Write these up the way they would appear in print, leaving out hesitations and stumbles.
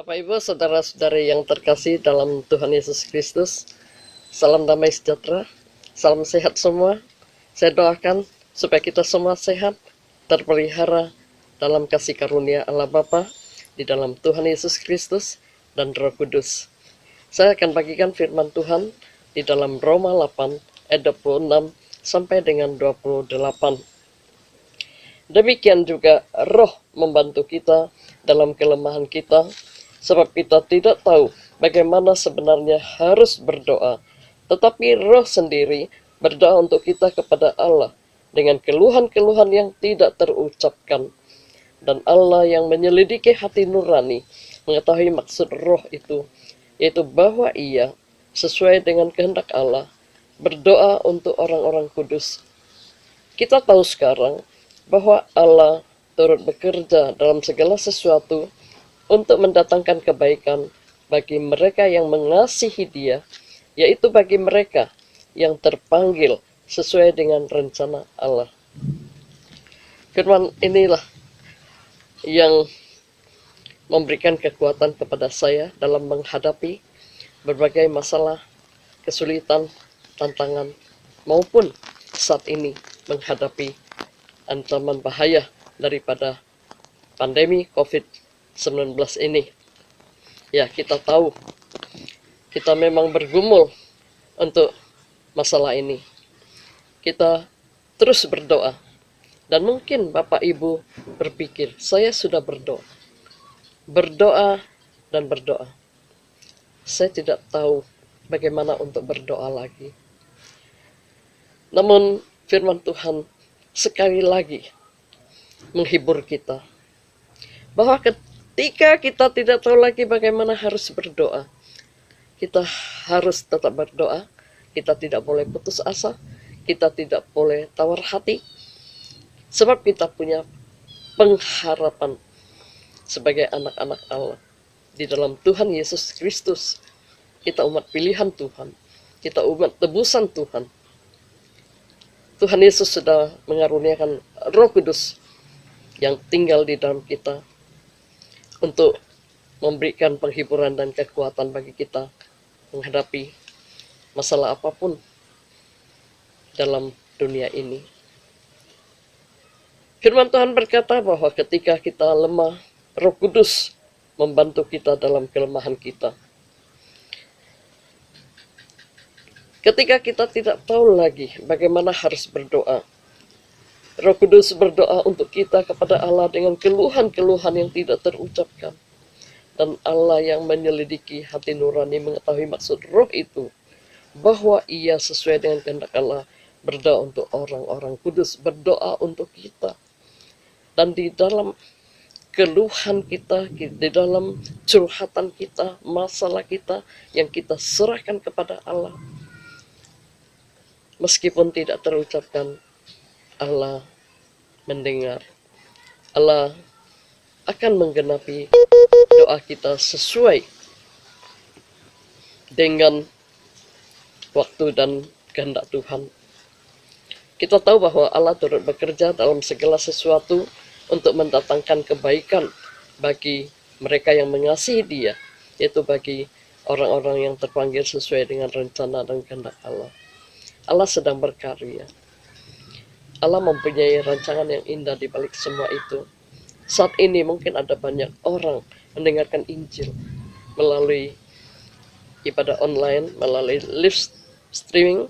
Bapak Ibu, saudara-saudari yang terkasih dalam Tuhan Yesus Kristus, salam damai sejahtera, salam sehat semua. Saya doakan supaya kita semua sehat, terpelihara dalam kasih karunia Allah Bapa, di dalam Tuhan Yesus Kristus dan Roh Kudus. Saya akan bagikan firman Tuhan di dalam Roma 8 ayat 26 sampai dengan 28. Demikian juga Roh membantu kita dalam kelemahan kita, sebab kita tidak tahu bagaimana sebenarnya harus berdoa, tetapi Roh sendiri berdoa untuk kita kepada Allah dengan keluhan-keluhan yang tidak terucapkan. Dan Allah yang menyelidiki hati nurani mengetahui maksud Roh itu, yaitu bahwa Ia sesuai dengan kehendak Allah berdoa untuk orang-orang kudus. Kita tahu sekarang bahwa Allah turut bekerja dalam segala sesuatu untuk mendatangkan kebaikan bagi mereka yang mengasihi Dia, yaitu bagi mereka yang terpanggil sesuai dengan rencana Allah. Firman inilah yang memberikan kekuatan kepada saya dalam menghadapi berbagai masalah, kesulitan, tantangan, maupun saat ini menghadapi ancaman bahaya daripada pandemi COVID-19 ini. Ya, kita tahu kita memang bergumul untuk masalah ini. Kita terus berdoa. Dan mungkin Bapak Ibu berpikir, saya sudah berdoa. Berdoa dan berdoa. Saya tidak tahu bagaimana untuk berdoa lagi. Namun firman Tuhan sekali lagi menghibur kita, bahwa ketika kita tidak tahu lagi bagaimana harus berdoa, kita harus tetap berdoa. Kita tidak boleh putus asa, kita tidak boleh tawar hati, sebab kita punya pengharapan sebagai anak-anak Allah di dalam Tuhan Yesus Kristus. Kita umat pilihan Tuhan, kita umat tebusan Tuhan. Tuhan Yesus sudah mengaruniakan Roh Kudus yang tinggal di dalam kita untuk memberikan penghiburan dan kekuatan bagi kita menghadapi masalah apapun dalam dunia ini. Firman Tuhan berkata bahwa ketika kita lemah, Roh Kudus membantu kita dalam kelemahan kita. Ketika kita tidak tahu lagi bagaimana harus berdoa, Roh Kudus berdoa untuk kita kepada Allah dengan keluhan-keluhan yang tidak terucapkan. Dan Allah yang menyelidiki hati nurani mengetahui maksud Roh itu, bahwa Ia sesuai dengan kehendak Allah berdoa untuk orang-orang kudus, berdoa untuk kita. Dan di dalam keluhan kita, di dalam curhatan kita, masalah kita yang kita serahkan kepada Allah, meskipun tidak terucapkan, Allah mendengar. Allah akan menggenapi doa kita sesuai dengan waktu dan kehendak Tuhan. Kita tahu bahwa Allah turut bekerja dalam segala sesuatu untuk mendatangkan kebaikan bagi mereka yang mengasihi Dia, yaitu bagi orang-orang yang terpanggil sesuai dengan rencana dan kehendak Allah. Allah sedang berkarya. Allah mempunyai rancangan yang indah di balik semua itu. Saat ini mungkin ada banyak orang mendengarkan Injil melalui ibadah online, melalui live streaming.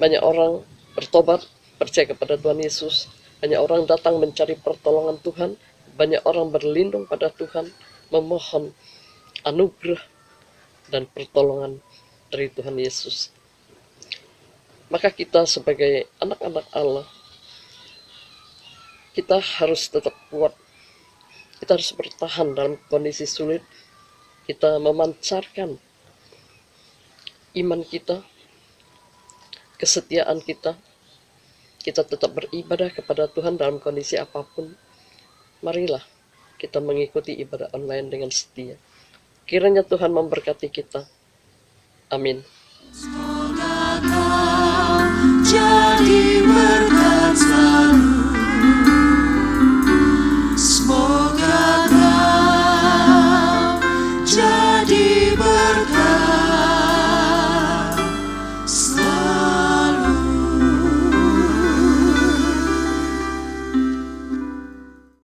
Banyak orang bertobat, percaya kepada Tuhan Yesus. Banyak orang datang mencari pertolongan Tuhan. Banyak orang berlindung pada Tuhan, memohon anugerah dan pertolongan dari Tuhan Yesus. Maka kita sebagai anak-anak Allah, kita harus tetap kuat. Kita harus bertahan dalam kondisi sulit. Kita memancarkan iman kita, kesetiaan kita. Kita tetap beribadah kepada Tuhan dalam kondisi apapun. Marilah kita mengikuti ibadah online dengan setia. Kiranya Tuhan memberkati kita. Amin.